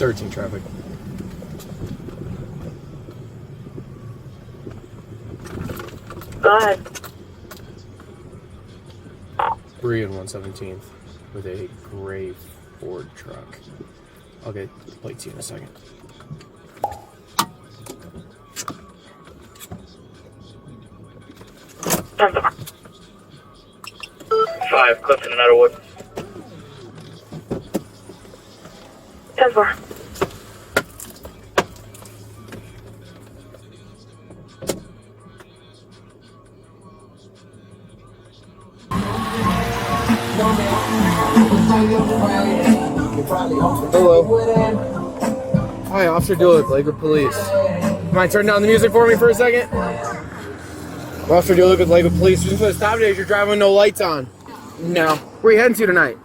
13 traffic. Go ahead. 3 and 117th with a gray Ford truck. I'll get plates to you in a second. Five, Clifton, Meadowwood. 10-4. Hello. Hi, Officer Doolittle, Lakewood Police. Mind turn down the music for me for a second? Officer Doolittle, Lakewood Police. Just want to stop today as you're driving with no lights on. No. Where are you heading to tonight?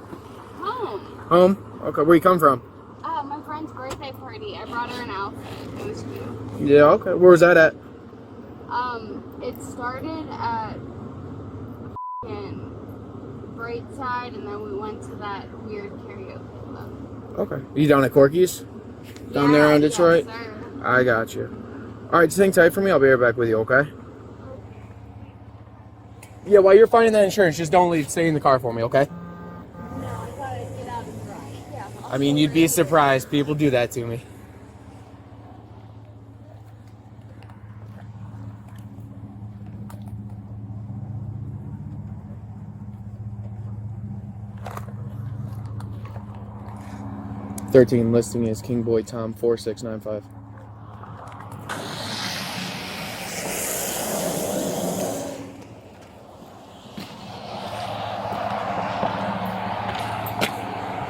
Home. Home? Okay, where you come from? My friend's birthday party. I brought her an outfit. It was cute. Yeah, okay. Where was that at? It started at Brightside, and then we went to that weird karaoke club. Okay. Are you down at Corky's? Down there on Detroit? Yes, sir. I got you. Alright, just hang tight for me. I'll be right back with you, okay? Yeah, while you're finding that insurance, just don't leave. Stay in the car for me, okay? No, I thought I'd get out and drive. Yeah. I mean, you'd be surprised. People do that to me. "13 listing is King Boy Tom 4695.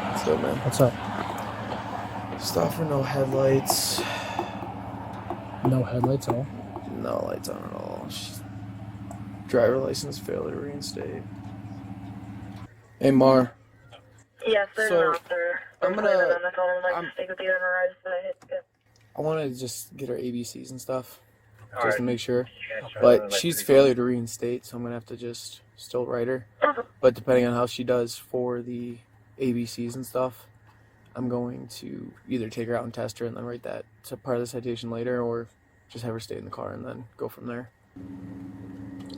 What's up, man? What's up? Stop for no headlights. No headlights at all? No lights on at all. Driver license failure to reinstate. Hey, Mar. Yes, there's So, an officer. I'm gonna- On the phone, like, I'm- speak with you in regards to it. I want to just get her ABCs and stuff, just Alright. to make sure. But she's failure to reinstate, so I'm gonna have to just still write her. But depending on how she does for the ABCs and stuff, I'm going to either take her out and test her and then write that to part of the citation later, or just have her stay in the car and then go from there.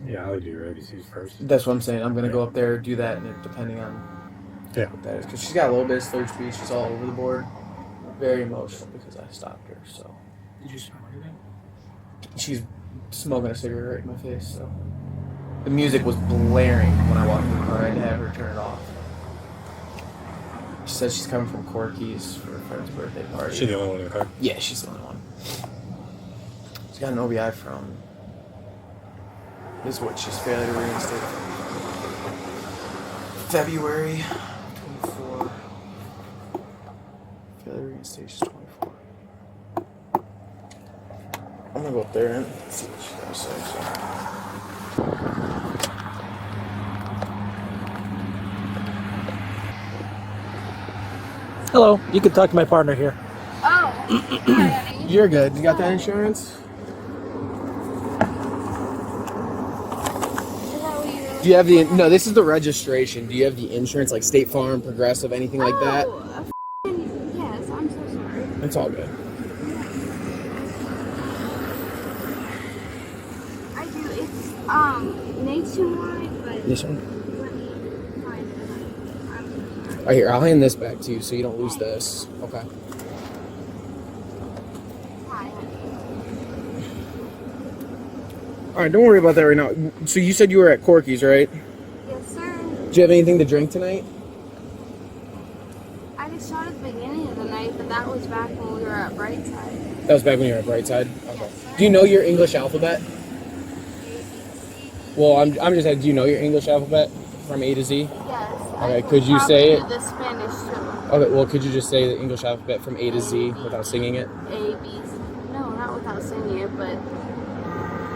Yeah, I would do your ABCs first. That's what I'm saying. I'm gonna go up there, do that, and it, depending on Yeah. what that is, because she's got a little bit of slurred speech. She's all over the board, very emotional because I stopped her. So Did you smell anything? she's smoking a cigarette right in my face. So the music was blaring when I walked in the car. I had to have her turn it off. She says she's coming from Corky's for her friend's birthday party. She the only one in the car? Yeah, she's the only one. She's got an OBI from. This is what she's failure to reinstate. February 24. Failure to reinstate, she's 24. I'm gonna go up there and see what she's gonna say. Hello, you can talk to my partner here. Oh. Hi, honey. You're good. You got that insurance? Is that what you Do you have the? No, this is the registration. Do you have the insurance, like State Farm, Progressive, anything like that? Yes, I'm so sorry. It's all good. I do. It's nationwide, but This one. let me find it. I'm so sorry. Right here, I'll hand this back to you so you don't lose this. Okay. Hi, honey. All right, don't worry about that right now. So you said you were at Corky's, right? Yes, sir. Do you have anything to drink tonight? I just shot at the beginning of the night, but that was back when we were at Brightside. That was back when you were at Brightside. Okay. Do you know your English alphabet? Well, I'm just saying, do you know your English alphabet from A to Z? Yes. Okay, could you say it? The Spanish too. Okay, well, could you just say the English alphabet from A to Z without singing it? A, B, C. No, not without singing it, but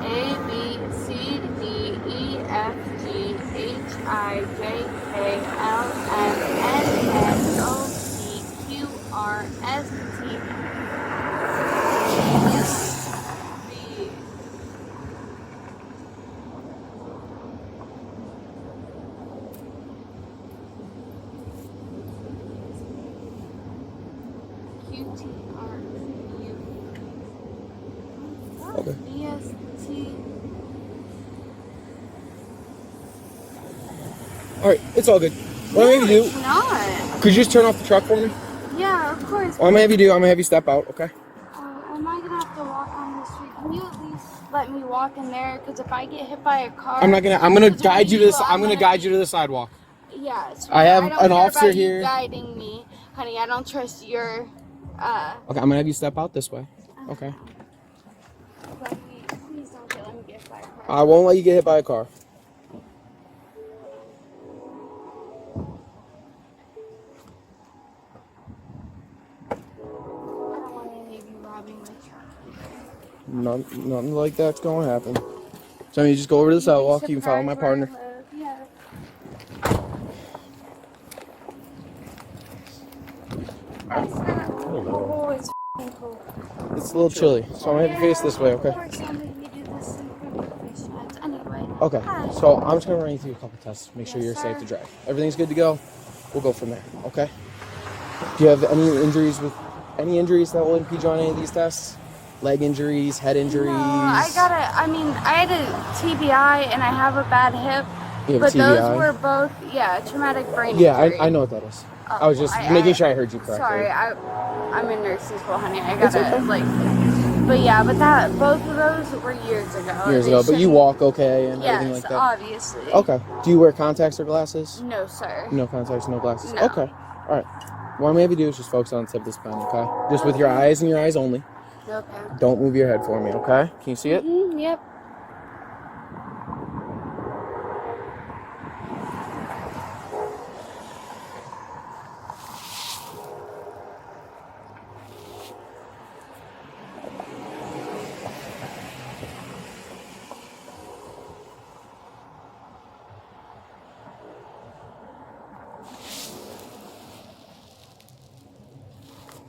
A, B, C, D, E, F, G, H, I, J, K, L, M, N, N, O, P, Q, R, S, T, V. Q, QTRU. Okay. BST. All right, it's all good. What I'm No, gonna have you it's do? not. Could you just turn off the truck for me? Yeah, of course. What I'm gonna have you do? I'm gonna have you step out, okay? Am I gonna have to walk on the street? Can you at least let me walk in there? Because if I get hit by a car, I'm gonna 'cause guide you to this. I'm gonna gonna guide you to the sidewalk. Yeah, sweetie, I have don't an care officer about here. You guiding me, honey. I don't trust your. Okay, I'm gonna have you step out this way. Okay. Please don't let me get hit by a car. I won't let you get hit by a car. I don't want any of you robbing my truck. Nothing like that's gonna happen. So you just go over to the sidewalk. You can follow my partner. Yeah. Oh, it's f***ing cold. It's a little chilly, so I'm gonna have you face this way, okay? Of course, I'm making you do this in front of the fish nets. Anyway. Okay. Hi. So I'm just gonna run you through a couple tests. Make sure Yes, you're safe sir. to drive. Everything's good to go. We'll go from there. Okay. Do you have any injuries that will impede you on any of these tests? Leg injuries, head injuries? No, I had a TBI and I have a bad hip. You have But a TBI? those were both, traumatic brain Yeah, injury. I know what that is. Oh, I was just making sure I heard you correctly. Sorry, I'm in nursing school, honey. I It's gotta, okay. but both of those were years ago. Years They ago, but you shouldn't- walk okay and everything Yes, like that? obviously. Okay. Do you wear contacts or glasses? No, sir. No contacts, no glasses. No. Okay. All right. What I'm going to do is just focus on the tip of this pen, okay? Just with your eyes and your eyes only. Okay. Don't move your head for me, okay? Can you see it? Yep.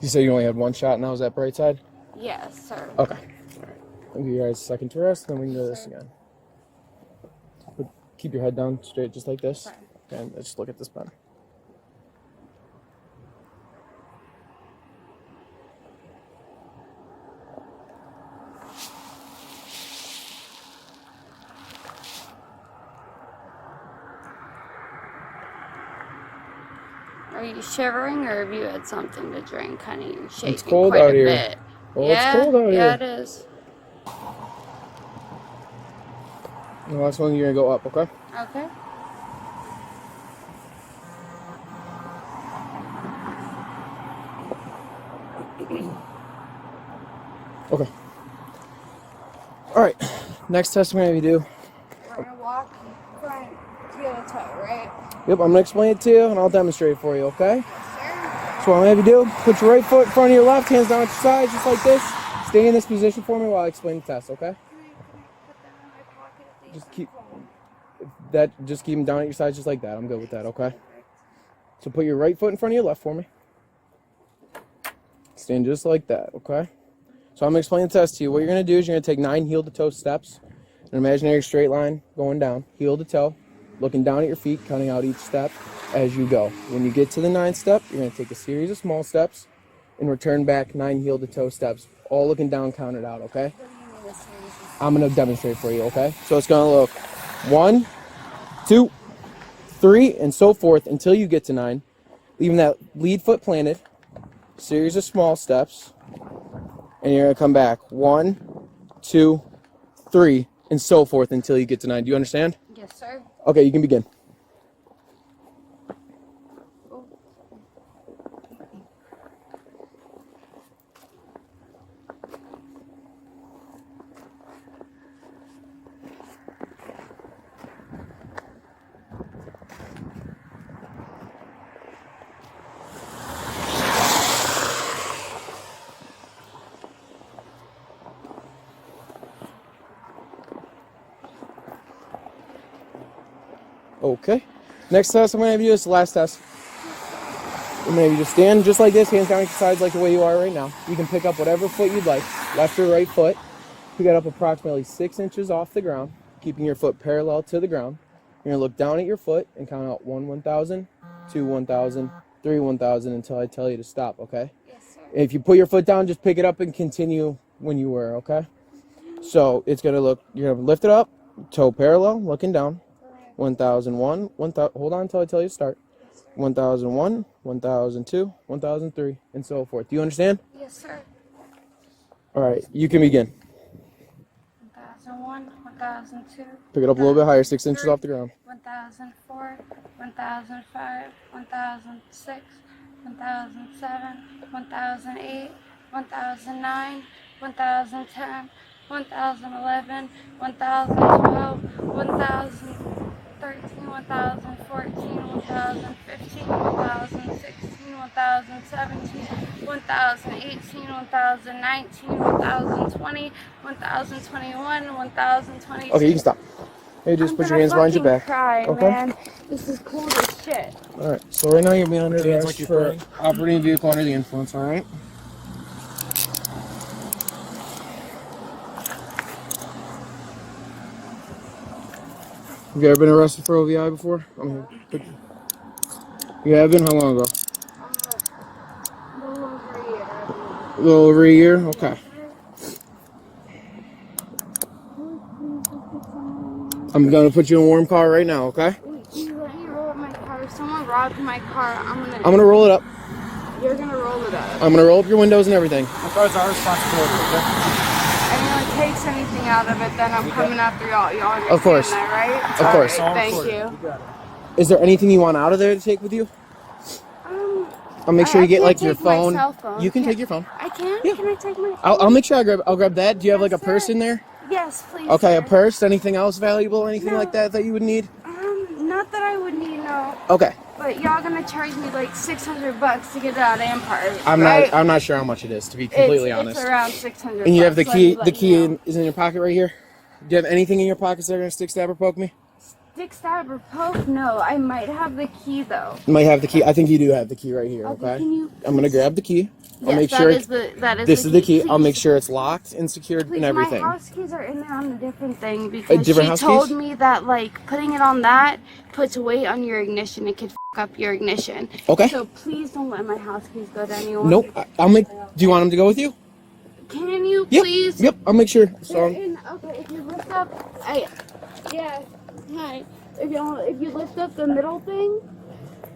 You said you only had one shot and that was that bright side? Yes, sir. Okay. All right. I'll give you guys a second to rest, then we can do this again. But keep your head down straight, just like this. Okay. And just look at this pen. Are you shivering or have you had something to drink, honey? You're shaking It's cold quite out a here. bit. Well, Yeah? it's cold out Yeah, here. it is. The last one, you're going to go up, okay? Okay. Okay. All right. Next test I'm going to have you do. We're gonna walk front heel to toe, right? Yep, I'm going to explain it to you and I'll demonstrate it for you, okay? Sure. So what I'm going to have you do, put your right foot in front of your left, hands down at your sides, just like this. Stay in this position for me while I explain the test, okay? Can I put that in my pocket at least? Just keep them down at your sides just like that. I'm good with that, okay? So put your right foot in front of your left for me. Stand just like that, okay? So I'm going to explain the test to you. What you're going to do is you're going to take 9 heel-to-toe steps, an imaginary straight line going down, heel to toe, looking down at your feet, counting out each step as you go. When you get to the 9th step, you're going to take a series of small steps and return back 9 heel-to-toe steps, all looking down, counted out, okay? I'm going to demonstrate for you, okay? So it's going to look 1, 2, 3, and so forth until you get to 9, leaving that lead foot planted, series of small steps, and you're going to come back 1, 2, 3, and so forth until you get to 9. Do you understand? Yes, sir. Okay, you can begin. Okay. Next test I'm going to have you do is the last test. I'm going to have you just stand just like this, hands down at your sides like the way you are right now. You can pick up whatever foot you'd like, left or right foot. Pick it up approximately 6 inches off the ground, keeping your foot parallel to the ground. You're going to look down at your foot and count out 1, 1,000, 2, 1,000, 3, 1,000 until I tell you to stop, okay? Yes, sir. If you put your foot down, just pick it up and continue when you were, okay? So it's going to look, you're going to lift it up, toe parallel, looking down. 1001, 1000, hold on until I tell you to start. 1001, 1002, 1003, and so forth. Do you understand? Yes, sir. All right, you can begin. 1001, 1002. Pick it up a little bit higher, 6 inches off the ground. 1004, 1005, 1006, 1007, 1008, 1009, 1010, 1011, 1012, 1013, 1014, 1015, 1016, 1017, 1018, 1019, 1020, 1021, 1022. Okay, you can stop. Hey, just put your hands behind your back. Cry, Okay? man. This is cold as shit. All right, so right now you're being under Hands arrest like you're for crying. operating a vehicle under the influence, all right? Have you ever been arrested for OVI before? You have been? How long ago? A little over a year? Okay. I'm gonna put you in a warm car right now, okay? Wait, can you let me roll my car? If someone robbed my car, I'm gonna roll it up. You're gonna roll it up. I'm gonna roll up your windows and everything. I thought it's our responsibility, okay? Anyone takes anything out of it, then I'm coming after y'all. Y'all understand Of course. that, right? Of course. All right, thank you. Is there anything you want out of there to take with you? I'll make sure you get can't like your take my phone. cell phone. You can Yeah. take your phone. I can? Yeah. Can I take my phone? I'll make sure I'll grab that. Do you have like a Yes, purse sir. in there? Yes, please. Okay, sir. a purse. Anything else valuable? Anything No. like that you would need? Not that I would need, no. Okay. But y'all gonna charge me like $600 to get it out of Empire. I'm right? not not sure how much it is, to be completely honest. It's around $600. And you have the key. Let The me key know. is in your pocket right here. Do you have anything in your pockets that are gonna stick, stab, or poke me? Stick, stab, or poke? No, I might have the key though. You might have the key. I think you do have the key right here. Okay. Can you? I'm gonna grab the key. I'll Yes, make that sure is the this is the key. I'll Please. make sure it's locked and secured Please, and everything. my house keys are in there on a different thing because different she house told keys? me that like putting it on that puts weight on your ignition. It could f up your ignition. Okay. So please don't let my house keys go to anyone. Nope. I'll make. Do you want them to go with you? Can you Yep. please? Yep. I'll make sure. They're So in, okay, if you lift up, yeah, hi. If you lift up the middle thing,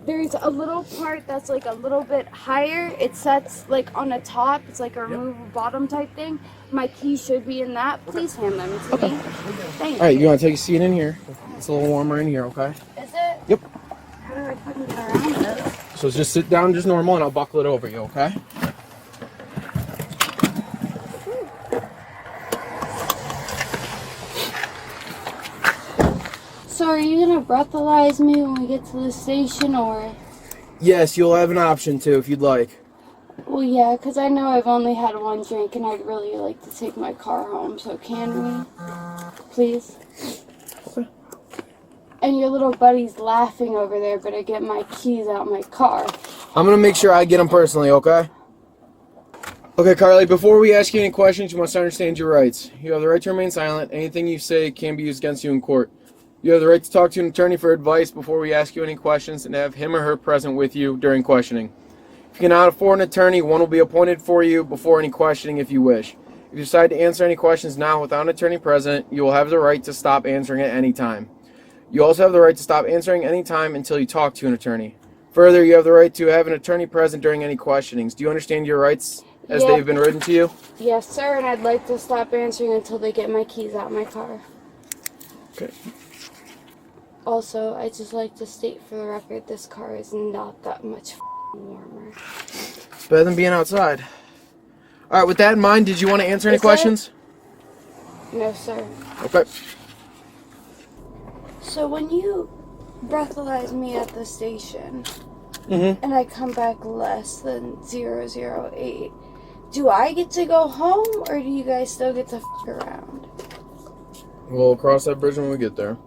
there's a little part that's like a little bit higher. It sets like on the top. It's like a removable bottom type thing. My key should be in that. Please hand them to me. Thank all right, you. you want to take a seat in here? It's a little warmer in here. Okay. Is it? Yep. How do I fucking get around this? So just sit down, just normal, and I'll buckle it over you. Okay. So are you gonna breathalyze me when we get to the station, or? Yes, you'll have an option to if you'd like. Well, yeah, because I know I've only had one drink and I'd really like to take my car home, so can we? Please? Okay. And your little buddy's laughing over there, but I get my keys out my car. I'm gonna make sure I get them personally. Okay. Okay, Carly. Before we ask you any questions, you must understand your rights. You have the right to remain silent. Anything you say can be used against you in court. You have the right to talk to an attorney for advice before we ask you any questions and have him or her present with you during questioning. If you cannot afford an attorney, one will be appointed for you before any questioning if you wish. If you decide to answer any questions now without an attorney present, you will have the right to stop answering at any time. You also have the right to stop answering any time until you talk to an attorney. Further, you have the right to have an attorney present during any questionings. Do you understand your rights as Yeah. they've been written to you? Yes, sir, and I'd like to stop answering until they get my keys out my car. Okay. Also, I'd just like to state for the record, this car is not that much warmer. It's better than being outside. All right, with that in mind, did you want to answer any Is it? questions? No, sir. Okay. So when you breathalyze me at the station, Mm-hmm. and I come back less than 008, do I get to go home, or do you guys still get to f around? We'll cross that bridge when we get there.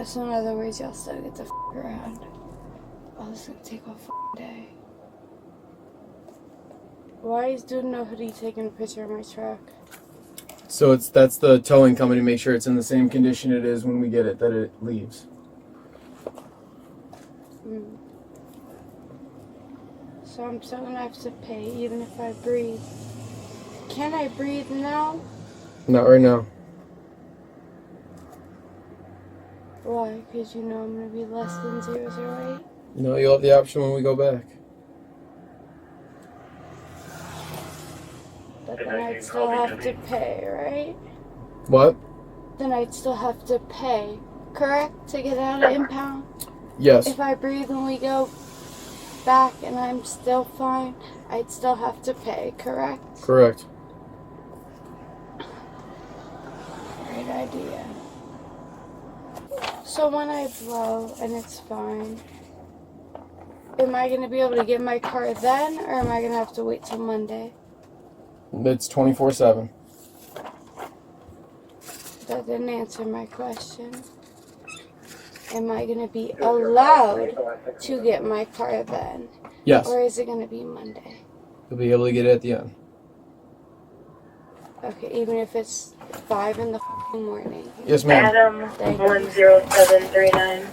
So in other words, y'all still get to f around. Oh, this is gonna take all f***ing day. Why is Dude No Hoodie taking a picture of my truck? So that's the towing company to make sure it's in the same condition it is when we get it, that it leaves. So So I'm still gonna have to pay even if I breathe. Can I breathe now? Not right now. Why? Because you know I'm gonna be less than 008? No, you'll have the option when we go back. But then I'd still have to pay, right? What? Then I'd still have to pay, correct? To get out of impound? Yes. If I breathe when we go back and I'm still fine, I'd still have to pay, correct? Correct. Great idea. So when I blow and it's fine, am I going to be able to get my car then, or am I going to have to wait till Monday? It's 24/7. That didn't answer my question. Am I going to be allowed to get my car then? Yes. Or is it going to be Monday? You'll be able to get it at the end. Okay, even if it's 5 in the morning. Yes, ma'am. Adam 10739.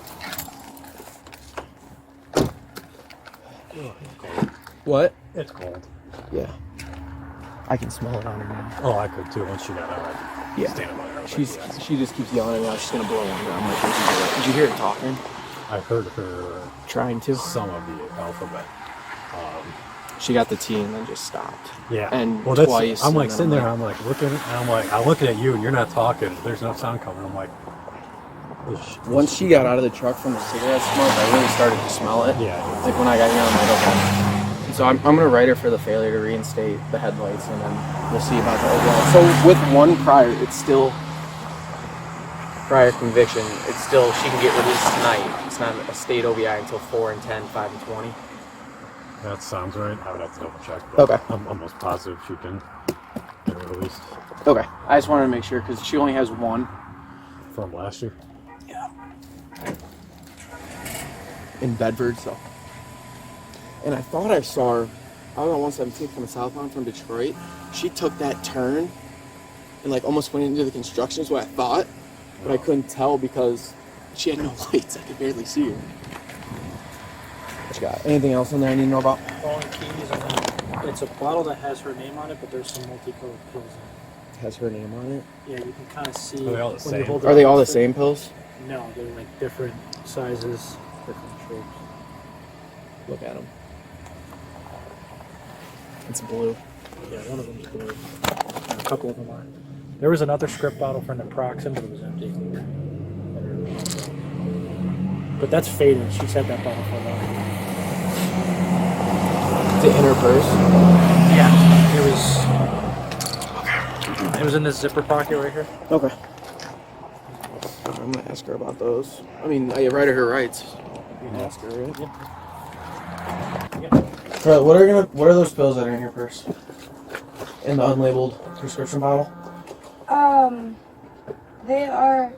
What? It's cold. Yeah. I can smell it on her now. Oh, I could too once she got out. Yeah. Standing by her. She just keeps yelling at me. She's gonna blow on her. I'm like, did you hear her talking? I heard her Trying to. some of the alphabet. She got the T and then just stopped. Yeah. And well, that's, twice. I'm like and then sitting there. I'm like looking. And I'm looking at you, and you're not talking. There's no sound coming. I'm like. Once she got out of the truck from the cigarette smoke, I really started to smell it. Yeah. Like when I got here, I'm like, okay. So I'm gonna write her for the failure to reinstate the headlights, and then we'll see about the OVI. So with one prior, it's still prior conviction. It's still she can get released tonight. It's not a state OVI until 4 and 10, 5 and 20. That sounds right. I would have to double check. But Okay. I'm almost positive she can get her released Okay. I just wanted to make sure because she only has one from last year. in Bedford, so. And I thought I saw her out on 117 coming southbound from Detroit. She took that turn and like almost went into the construction is what I thought, but I couldn't tell because she had no lights. I could barely see her. What you got? Anything else in there I need to know about? Phone keys, and then it's a bottle that has her name on it, but there's some multicolored pills in it. Has her name on it. Yeah, you can kind of see. Are they all the when same? you hold it Are they up all the close. same pills? No, they're like different sizes, different shapes. Look at them. It's blue. Yeah, one of them's blue. And a couple of them are. There was another script bottle for naproxen, but it was empty. But that's faded. She's had that bottle for a while. Is it in her purse? Yeah, it was in this zipper pocket right here. Okay. I'm gonna ask her about those. I mean, I write her rights. You can ask her, right? Yeah. Right, what are those pills that are in your purse? In the unlabeled prescription bottle? They are.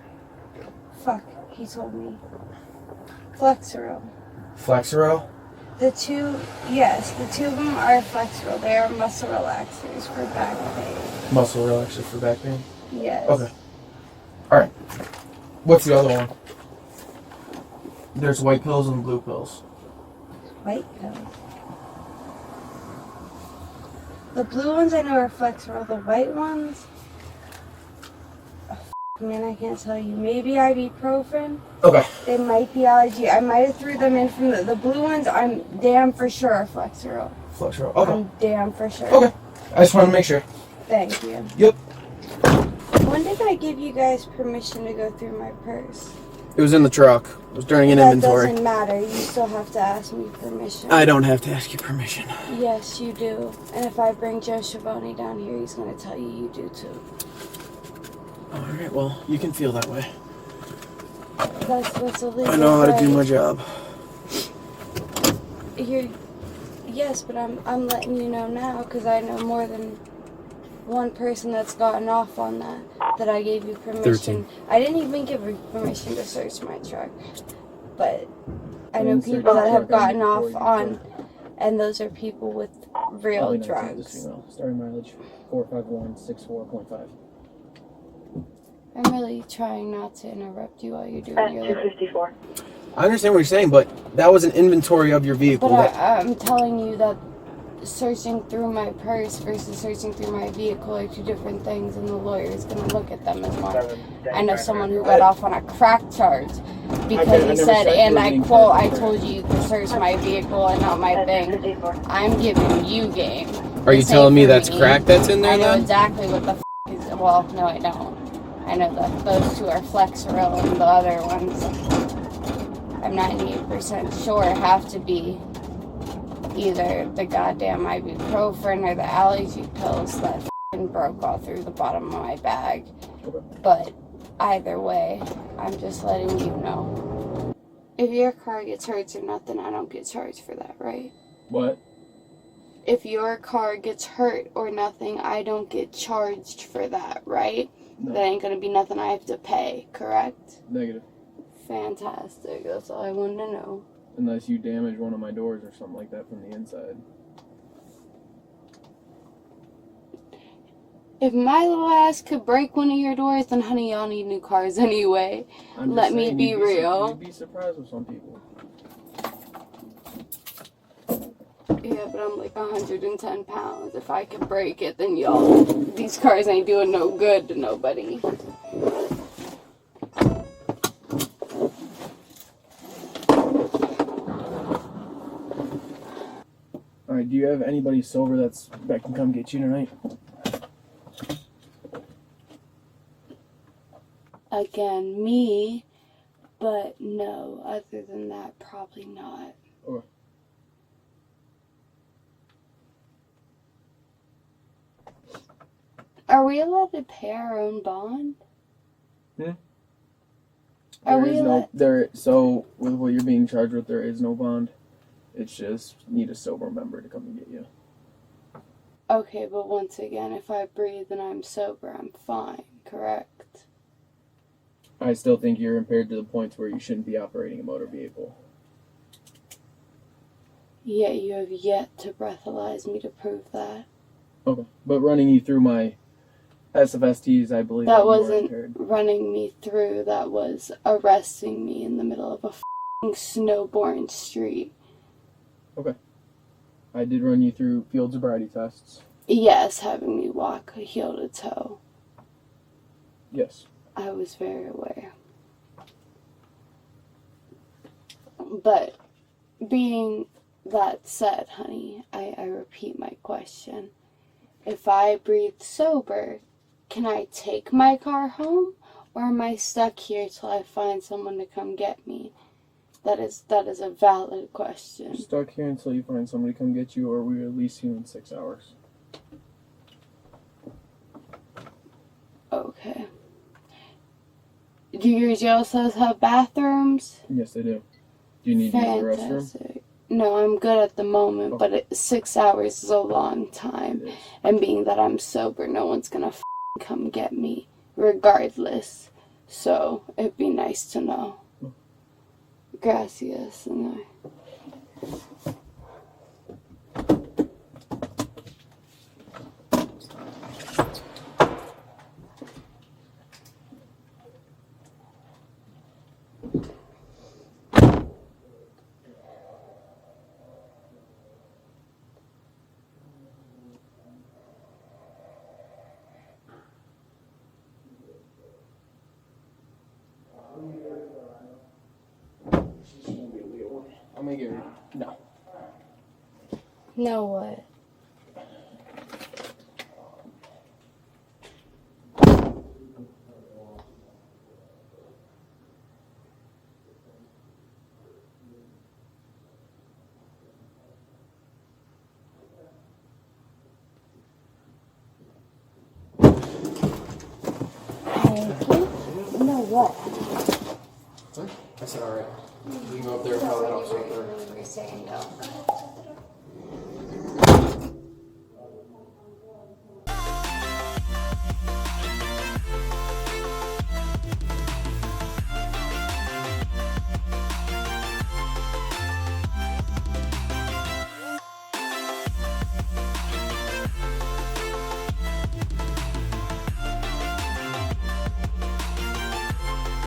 Fuck, he told me. Flexeril. Flexeril? The two of them are Flexeril. They are muscle relaxers for back pain. Muscle relaxers for back pain? Yes. Okay. Alright. What's the other one? There's white pills and blue pills. White pills. The blue ones I know are Flexeril. The white ones, man, I can't tell you. Maybe ibuprofen. Okay. They might be allergy. I might have threw them in from the blue ones. I'm damn for sure are Flexeril. Flexeril. Okay. I'm damn for sure. Okay. I just wanted to make sure. Thank you. Yep. When did I give you guys permission to go through my purse? It was in the truck. It was during an inventory. That doesn't matter. You still have to ask me permission. I don't have to ask you permission. Yes, you do. And if I bring Joe Schiavone down here, he's going to tell you do too. Alright, well, you can feel that way. That's illegal. I know how to do my job. Yes, but I'm letting you know now because I know more than one person that's gotten off on that I gave you permission. 13. I didn't even give you permission to search my truck, but I know people that have gotten off on, and those are people with real drugs. Starting mileage 45164.5. I'm really trying not to interrupt you while you're doing your. 254. I understand what you're saying, but that was an inventory of your vehicle. But I'm telling you that searching through my purse versus searching through my vehicle are two different things, and the lawyer is going to look at them as one. I know someone who got off on a crack charge because he said, and I quote, I told you to search my vehicle and not my thing. I'm giving you game. Are you telling me that's crack that's in there, I know then? exactly what the is. Well, no, I don't. I know that those two are Flexeril, and the other ones, I'm 98% sure, have to be either the goddamn ibuprofen or the allergy pills that broke all through the bottom of my bag. But either way, I'm just letting you know. If your car gets hurt or nothing, I don't get charged for that, right? What? If your car gets hurt or nothing, I don't get charged for that, right? No. That ain't gonna be nothing I have to pay, correct? Negative. Fantastic. That's all I wanted to know. Unless you damage one of my doors or something like that from the inside. If my little ass could break one of your doors, then honey, y'all need new cars anyway. Let me be real. You'd be surprised with some people. Yeah, but I'm like 110 pounds. If I could break it, then y'all, these cars ain't doing no good to nobody. Alright, do you have anybody sober that can come get you tonight? Again, me, but no, other than that, probably not. Okay. Are we allowed to pay our own bond? Hmm? Are There we is allowed? so with what you're being charged with, there is no bond. It's just need a sober member to come and get you. Okay, but once again, if I breathe and I'm sober, I'm fine, correct? I still think you're impaired to the point where you shouldn't be operating a motor vehicle. Yet you have yet to breathalyze me to prove that. Okay. But running you through my SFSTs, I believe That you are wasn't impaired. running me through, that was arresting me in the middle of a f***ing snowborn street. Okay. I did run you through field sobriety tests. Yes, having me walk heel to toe. Yes. I was very aware. But being that said, honey, I repeat my question. If I breathe sober, can I take my car home? Or am I stuck here till I find someone to come get me? That is a valid question. You're stuck here until you find somebody to come get you, or we release you in 6 hours. Okay. Do your jail cells have bathrooms? Yes, they do. Do you need to use the restroom? Fantastic. No, I'm good at the moment, Okay. but 6 hours is a long time. It is. And being that I'm sober, no one's gonna come get me, regardless. So, it'd be nice to know. Gracias. And I'm gonna get her. No. No what? Thank you. No what? What? I said alright. You can go up there and tell that officer up there. We're saying no.